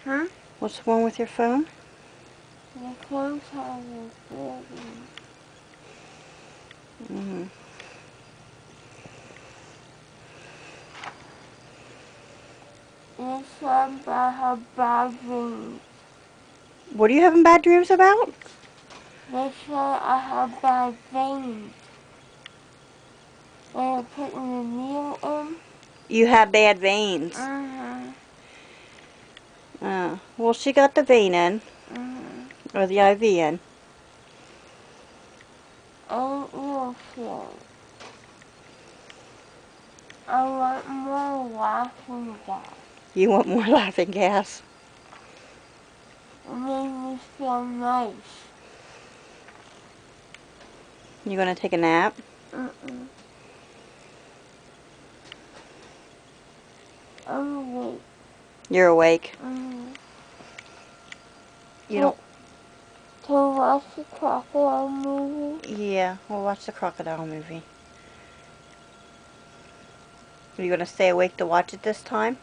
Huh? What's wrong with your phone? The phone's having baby. Mm-hmm. It said that I have bad dreams. What are you having bad dreams about? They said I have bad veins. When I put the needle in. You have bad veins. Well, she got the vein in, or the IV in. And ear feeling. I want more laughing gas. You want more laughing gas? It made me feel nice. You gonna take a nap? I'm awake. You're awake. You don't. To watch the crocodile movie. Yeah, we'll watch the crocodile movie. Are you gonna stay awake to watch it this time?